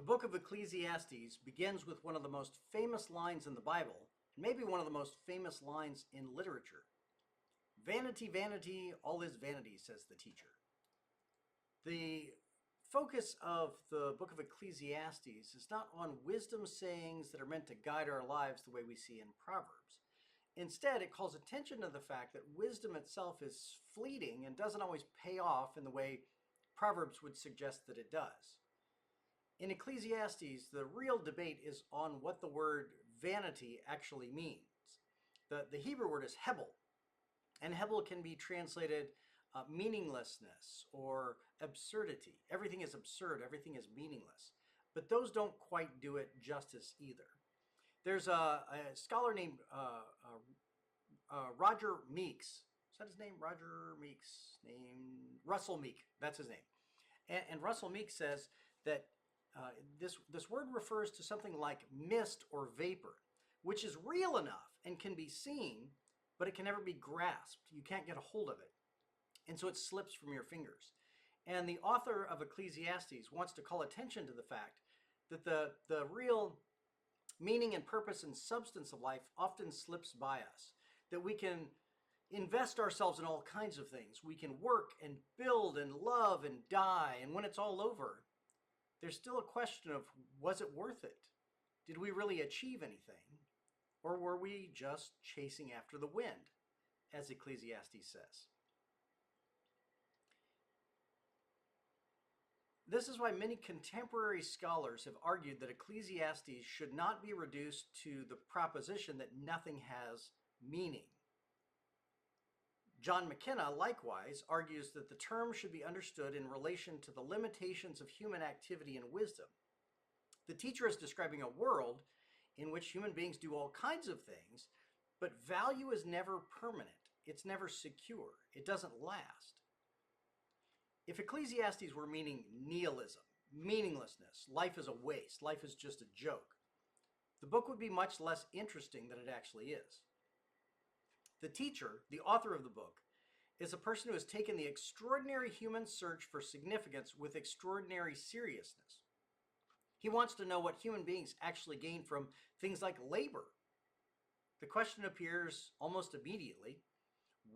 The book of Ecclesiastes begins with one of the most famous lines in the Bible, and maybe one of the most famous lines in literature. Vanity, vanity, all is vanity, says the teacher. The focus of the book of Ecclesiastes is not on wisdom sayings that are meant to guide our lives the way we see in Proverbs. Instead, it calls attention to the fact that wisdom itself is fleeting and doesn't always pay off in the way Proverbs would suggest that it does. In Ecclesiastes, the real debate is on what the word vanity actually means. The Hebrew word is hebel, and hebel can be translated meaninglessness or absurdity. Everything is absurd, everything is meaningless. But those don't quite do it justice either. There's a scholar named Roger Meeks. Is that his name? Roger Meeks' name? Russell Meek, that's his name. And Russell Meek says that this word refers to something like mist or vapor, which is real enough and can be seen, but it can never be grasped. You can't get a hold of it. And so it slips from your fingers. And the author of Ecclesiastes wants to call attention to the fact that the real meaning and purpose and substance of life often slips by us. That we can invest ourselves in all kinds of things. We can work and build and love and die. And when it's all over, there's still a question of, was it worth it? Did we really achieve anything? Or were we just chasing after the wind, as Ecclesiastes says? This is why many contemporary scholars have argued that Ecclesiastes should not be reduced to the proposition that nothing has meaning. John McKenna, likewise, argues that the term should be understood in relation to the limitations of human activity and wisdom. The teacher is describing a world in which human beings do all kinds of things, but value is never permanent. It's never secure. It doesn't last. If Ecclesiastes were meaning nihilism, meaninglessness, life is a waste, life is just a joke, the book would be much less interesting than it actually is. The teacher, the author of the book, is a person who has taken the extraordinary human search for significance with extraordinary seriousness. He wants to know what human beings actually gain from things like labor. The question appears almost immediately: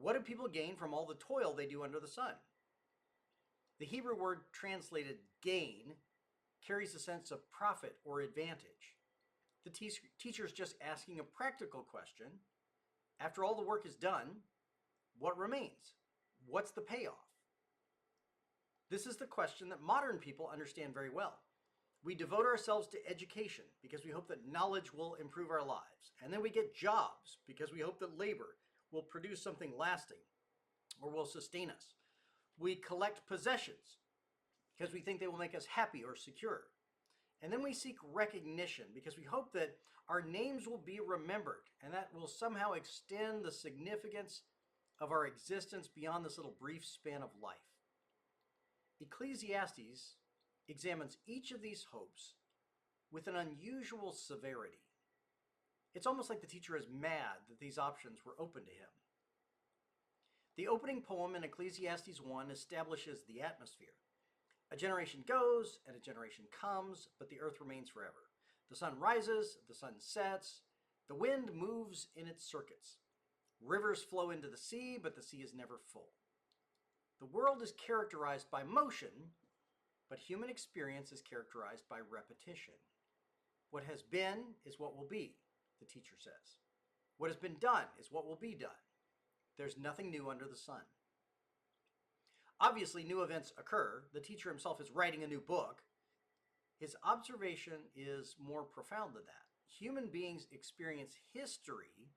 what do people gain from all the toil they do under the sun? The Hebrew word translated gain carries a sense of profit or advantage. The teacher is just asking a practical question. After all the work is done, what remains? What's the payoff? This is the question that modern people understand very well. We devote ourselves to education because we hope that knowledge will improve our lives. And then we get jobs because we hope that labor will produce something lasting or will sustain us. We collect possessions because we think they will make us happy or secure. And then we seek recognition because we hope that our names will be remembered and that will somehow extend the significance of our existence beyond this little brief span of life. Ecclesiastes examines each of these hopes with an unusual severity. It's almost like the teacher is mad that these options were open to him. The opening poem in Ecclesiastes 1 establishes the atmosphere. A generation goes and a generation comes, but the earth remains forever. The sun rises, the sun sets, the wind moves in its circuits. Rivers flow into the sea, but the sea is never full. The world is characterized by motion, but human experience is characterized by repetition. What has been is what will be, the teacher says. What has been done is what will be done. There's nothing new under the sun. Obviously, new events occur. The teacher himself is writing a new book. His observation is more profound than that. Human beings experience history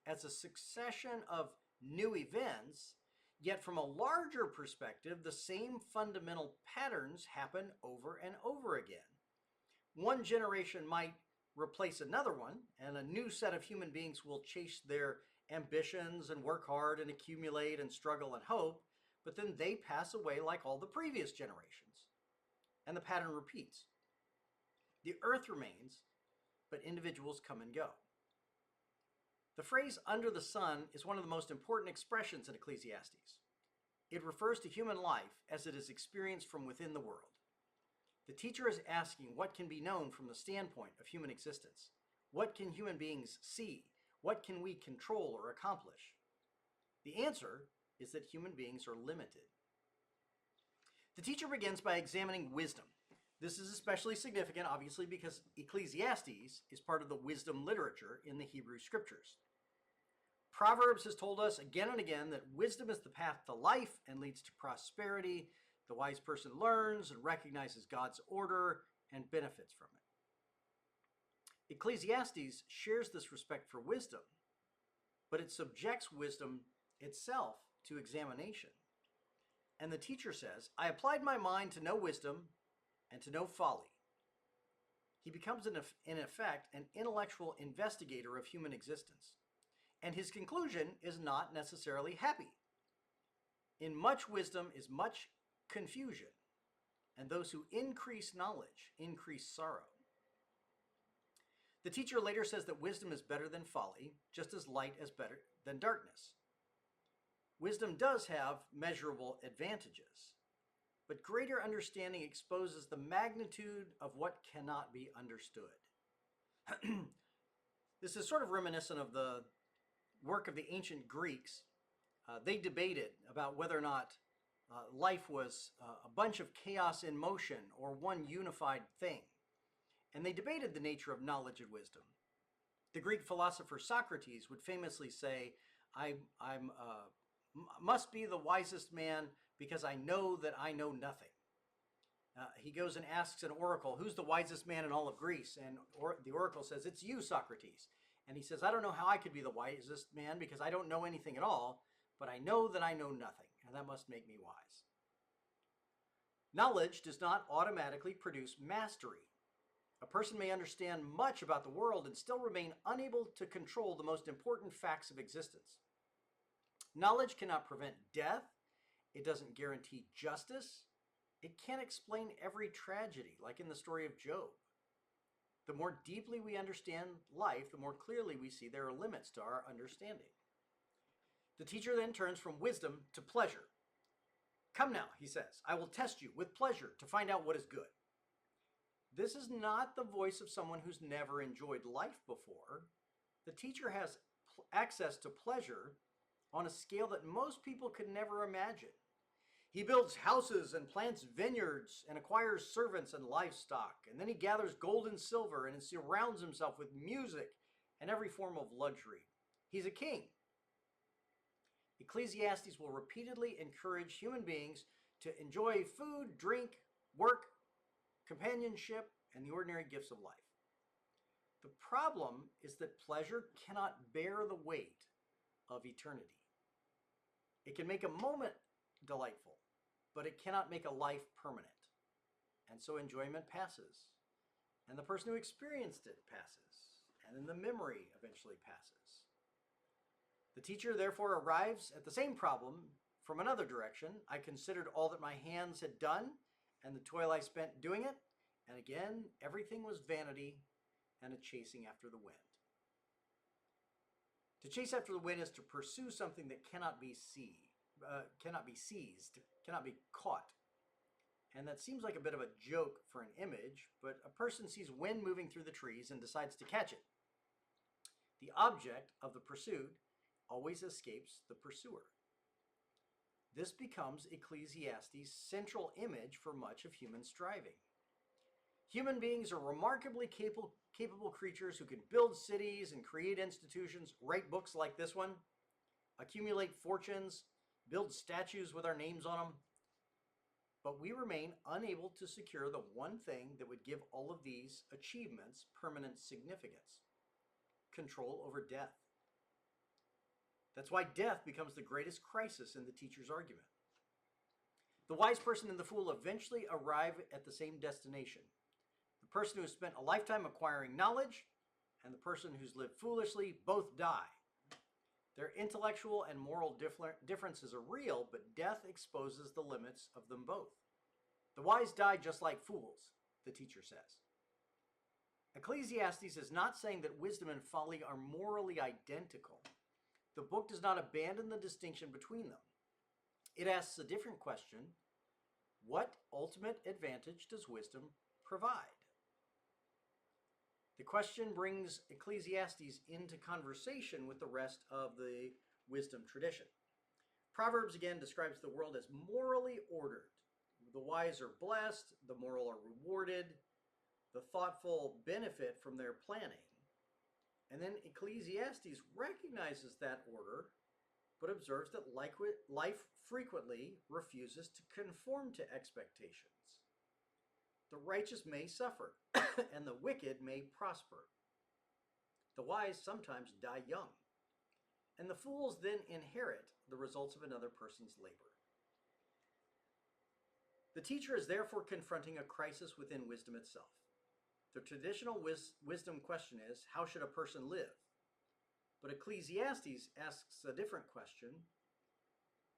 as a succession of new events, yet from a larger perspective, the same fundamental patterns happen over and over again. One generation might replace another one, and a new set of human beings will chase their ambitions and work hard and accumulate and struggle and hope, but then they pass away like all the previous generations, and the pattern repeats. The earth remains, but individuals come and go. The phrase "under the sun" is one of the most important expressions in Ecclesiastes. It refers to human life as it is experienced from within the world. The teacher is asking what can be known from the standpoint of human existence. What can human beings see? What can we control or accomplish? The answer is that human beings are limited. The teacher begins by examining wisdom. This is especially significant, obviously, because Ecclesiastes is part of the wisdom literature in the Hebrew Scriptures. Proverbs has told us again and again that wisdom is the path to life and leads to prosperity. The wise person learns and recognizes God's order and benefits from it. Ecclesiastes shares this respect for wisdom, but it subjects wisdom itself to examination. And the teacher says, I applied my mind to know wisdom and to know folly. He becomes, in effect, an intellectual investigator of human existence. And his conclusion is not necessarily happy. In much wisdom is much confusion, and those who increase knowledge increase sorrow. The teacher later says that wisdom is better than folly, just as light is better than darkness. Wisdom does have measurable advantages, but greater understanding exposes the magnitude of what cannot be understood. This is sort of reminiscent of the work of the ancient Greeks. They debated about whether or not life was a bunch of chaos in motion or one unified thing. And they debated the nature of knowledge and wisdom. The Greek philosopher Socrates would famously say, I must be the wisest man because I know that I know nothing. He goes and asks an oracle, who's the wisest man in all of Greece? And the oracle says, it's you, Socrates. And he says, I don't know how I could be the wisest man because I don't know anything at all, but I know that I know nothing, and that must make me wise. Knowledge does not automatically produce mastery. A person may understand much about the world and still remain unable to control the most important facts of existence. Knowledge cannot prevent death. It doesn't guarantee justice. It can't explain every tragedy, like in the story of Job. The more deeply we understand life, the more clearly we see there are limits to our understanding. The teacher then turns from wisdom to pleasure. Come now, he says, I will test you with pleasure to find out what is good. This is not the voice of someone who's never enjoyed life before. The teacher has access to pleasure on a scale that most people could never imagine. He builds houses and plants vineyards and acquires servants and livestock. And then he gathers gold and silver and surrounds himself with music and every form of luxury. He's a king. Ecclesiastes will repeatedly encourage human beings to enjoy food, drink, work, companionship, and the ordinary gifts of life. The problem is that pleasure cannot bear the weight of eternity. It can make a moment delightful, but it cannot make a life permanent. And so enjoyment passes, and the person who experienced it passes, and then the memory eventually passes. The teacher therefore arrives at the same problem from another direction. I considered all that my hands had done, and the toil I spent doing it, and again, everything was vanity and a chasing after the wind. To chase after the wind is to pursue something that cannot be seized, cannot be caught. And that seems like a bit of a joke for an image, but a person sees wind moving through the trees and decides to catch it. The object of the pursuit always escapes the pursuer. This becomes Ecclesiastes' central image for much of human striving. Human beings are remarkably capable creatures who can build cities and create institutions, write books like this one, accumulate fortunes, build statues with our names on them. But we remain unable to secure the one thing that would give all of these achievements permanent significance: control over death. That's why death becomes the greatest crisis in the teacher's argument. The wise person and the fool eventually arrive at the same destination. The person who has spent a lifetime acquiring knowledge and the person who's lived foolishly both die. Their intellectual and moral differences are real, but death exposes the limits of them both. The wise die just like fools, the teacher says. Ecclesiastes is not saying that wisdom and folly are morally identical. The book does not abandon the distinction between them. It asks a different question: What ultimate advantage does wisdom provide? The question brings Ecclesiastes into conversation with the rest of the wisdom tradition. Proverbs again describes the world as morally ordered. The wise are blessed, the moral are rewarded, the thoughtful benefit from their planning. And then Ecclesiastes recognizes that order, but observes that life frequently refuses to conform to expectations. The righteous may suffer, and the wicked may prosper. The wise sometimes die young, and the fools then inherit the results of another person's labor. The teacher is therefore confronting a crisis within wisdom itself. The traditional wisdom question is, how should a person live? But Ecclesiastes asks a different question.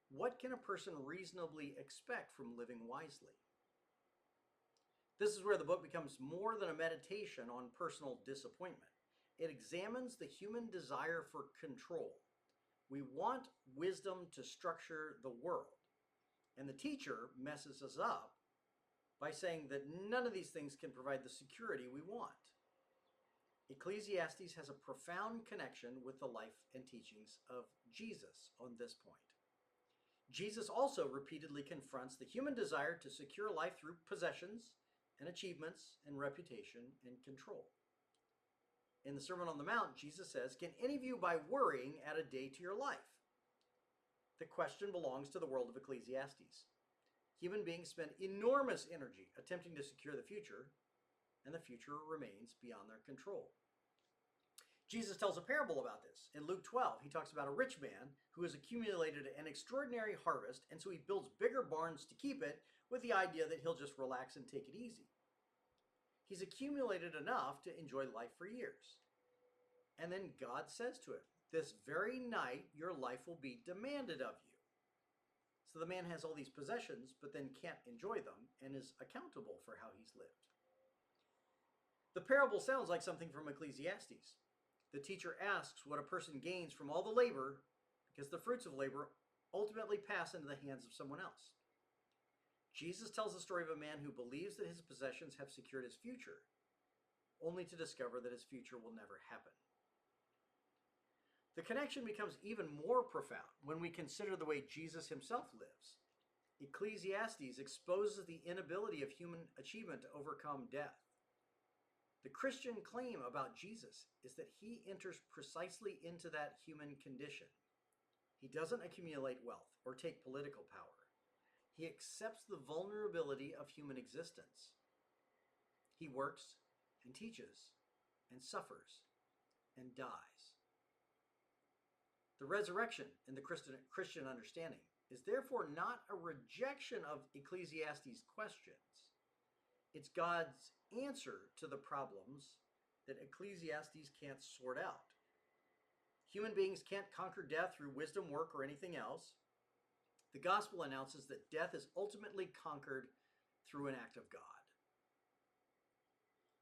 What can a person reasonably expect from living wisely? This is where the book becomes more than a meditation on personal disappointment. It examines the human desire for control. We want wisdom to structure the world. And the teacher messes us up by saying that none of these things can provide the security we want. Ecclesiastes has a profound connection with the life and teachings of Jesus on this point. Jesus also repeatedly confronts the human desire to secure life through possessions and achievements and reputation and control. In the Sermon on the Mount, Jesus says, "Can any of you by worrying add a day to your life?" The question belongs to the world of Ecclesiastes. Human beings spend enormous energy attempting to secure the future, and the future remains beyond their control. Jesus tells a parable about this. In Luke 12, he talks about a rich man who has accumulated an extraordinary harvest, and so he builds bigger barns to keep it with the idea that he'll just relax and take it easy. He's accumulated enough to enjoy life for years. And then God says to him, "This very night your life will be demanded of you." So the man has all these possessions, but then can't enjoy them and is accountable for how he's lived. The parable sounds like something from Ecclesiastes. The teacher asks what a person gains from all the labor, because the fruits of labor ultimately pass into the hands of someone else. Jesus tells the story of a man who believes that his possessions have secured his future, only to discover that his future will never happen. The connection becomes even more profound when we consider the way Jesus himself lives. Ecclesiastes exposes the inability of human achievement to overcome death. The Christian claim about Jesus is that he enters precisely into that human condition. He doesn't accumulate wealth or take political power. He accepts the vulnerability of human existence. He works and teaches and suffers and dies. The resurrection in the Christian understanding is therefore not a rejection of Ecclesiastes' questions. It's God's answer to the problems that Ecclesiastes can't sort out. Human beings can't conquer death through wisdom, work, or anything else. The gospel announces that death is ultimately conquered through an act of God.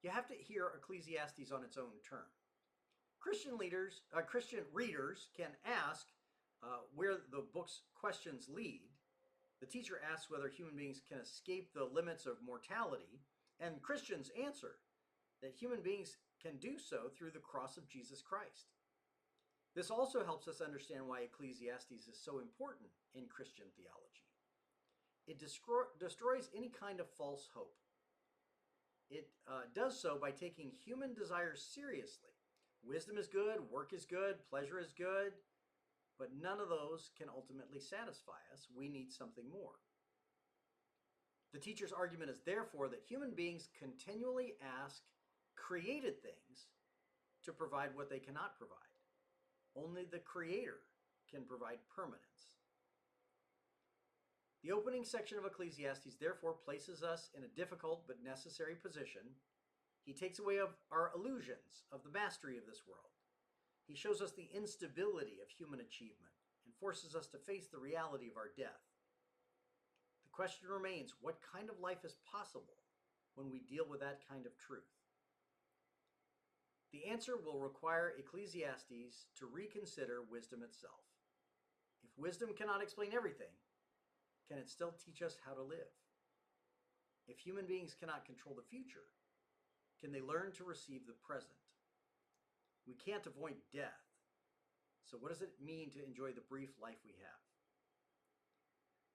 You have to hear Ecclesiastes on its own term. Christian readers can ask where the book's questions lead. The teacher asks whether human beings can escape the limits of mortality, and Christians answer that human beings can do so through the cross of Jesus Christ. This also helps us understand why Ecclesiastes is so important in Christian theology. It destroys any kind of false hope. It does so by taking human desires seriously. Wisdom is good, work is good, pleasure is good, but none of those can ultimately satisfy us. We need something more. The teacher's argument is therefore that human beings continually ask created things to provide what they cannot provide. Only the Creator can provide permanence. The opening section of Ecclesiastes therefore places us in a difficult but necessary position. He takes away our illusions of the mastery of this world. He shows us the instability of human achievement and forces us to face the reality of our death. The question remains, what kind of life is possible when we deal with that kind of truth? The answer will require Ecclesiastes to reconsider wisdom itself. If wisdom cannot explain everything, can it still teach us how to live? If human beings cannot control the future, can they learn to receive the present? We can't avoid death. So what does it mean to enjoy the brief life we have?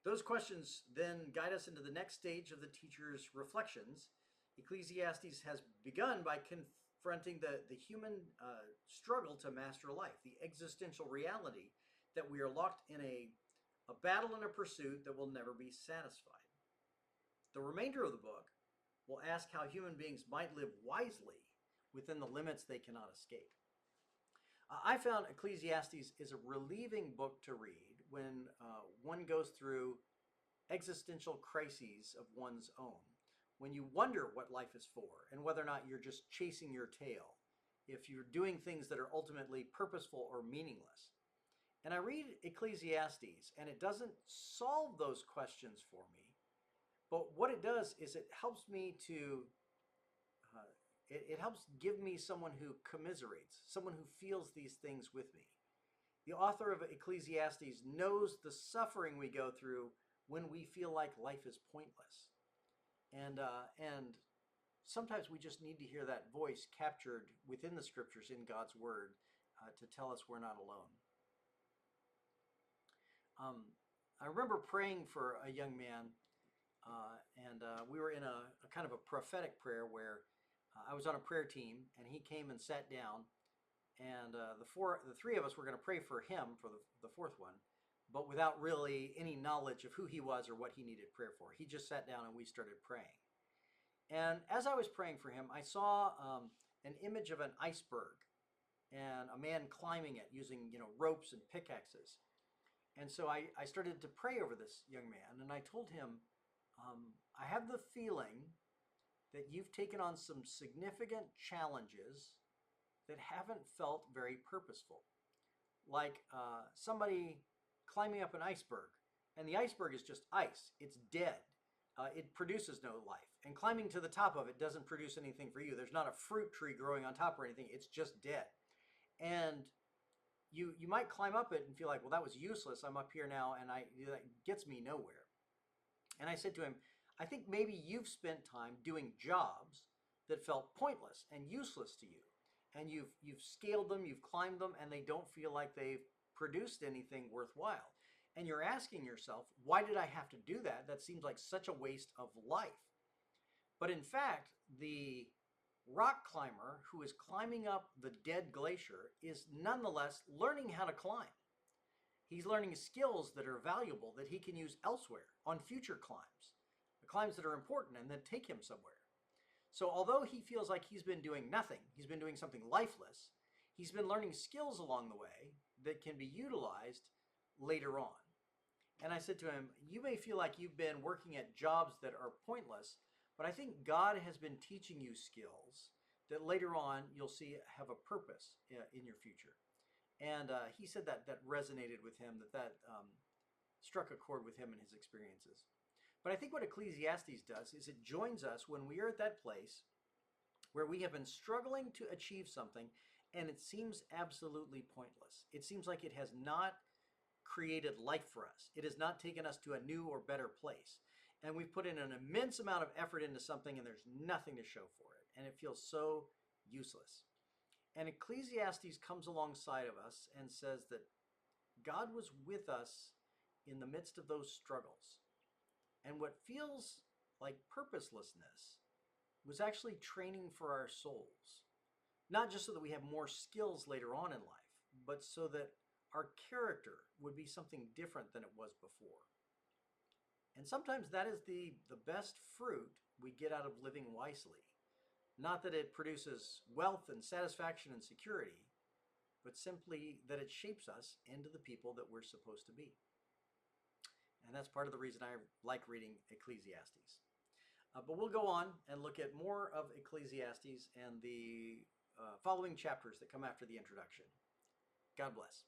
Those questions then guide us into the next stage of the teacher's reflections. Ecclesiastes has begun by confronting the human struggle to master life, the existential reality that we are locked in a battle and a pursuit that will never be satisfied. The remainder of the book will ask how human beings might live wisely within the limits they cannot escape. I found Ecclesiastes is a relieving book to read when one goes through existential crises of one's own, when you wonder what life is for and whether or not you're just chasing your tail, if you're doing things that are ultimately purposeful or meaningless. And I read Ecclesiastes, and it doesn't solve those questions for me, but what it does is it helps me to it helps give me someone who commiserates, someone who feels these things with me. The author of Ecclesiastes knows the suffering we go through when we feel like life is pointless. And sometimes we just need to hear that voice captured within the scriptures in God's word to tell us we're not alone. I remember praying for a young man, and we were in a kind of a prophetic prayer where I was on a prayer team, and he came and sat down, and the three of us were going to pray for him for the fourth one, but without really any knowledge of who he was or what he needed prayer for. He just sat down and we started praying. And as I was praying for him, I saw an image of an iceberg and a man climbing it using ropes and pickaxes. And so I started to pray over this young man, and I told him, I have the feeling that you've taken on some significant challenges that haven't felt very purposeful. Like somebody climbing up an iceberg, and the iceberg is just ice. It's dead. It produces no life. And climbing to the top of it doesn't produce anything for you. There's not a fruit tree growing on top or anything. It's just dead. And you might climb up it and feel like, well, that was useless. I'm up here now, and that gets me nowhere. And I said to him, I think maybe you've spent time doing jobs that felt pointless and useless to you. And you've scaled them, you've climbed them, and they don't feel like they've produced anything worthwhile. And you're asking yourself, why did I have to do that? That seems like such a waste of life. But in fact, the rock climber who is climbing up the dead glacier is nonetheless learning how to climb. He's learning skills that are valuable that he can use elsewhere on future climbs, the climbs that are important and that take him somewhere. So although he feels like he's been doing nothing, he's been doing something lifeless, he's been learning skills along the way that can be utilized later on. And I said to him, you may feel like you've been working at jobs that are pointless, but I think God has been teaching you skills that later on you'll see have a purpose in your future. And he said that resonated with him, that struck a chord with him and his experiences. But I think what Ecclesiastes does is it joins us when we are at that place where we have been struggling to achieve something and it seems absolutely pointless. It seems like it has not created life for us. It has not taken us to a new or better place. And we've put in an immense amount of effort into something and there's nothing to show for it. And it feels so useless. And Ecclesiastes comes alongside of us and says that God was with us in the midst of those struggles. And what feels like purposelessness was actually training for our souls. Not just so that we have more skills later on in life, but so that our character would be something different than it was before. And sometimes that is the best fruit we get out of living wisely. Not that it produces wealth and satisfaction and security, but simply that it shapes us into the people that we're supposed to be. And that's part of the reason I like reading Ecclesiastes. But we'll go on and look at more of Ecclesiastes and the following chapters that come after the introduction. God bless.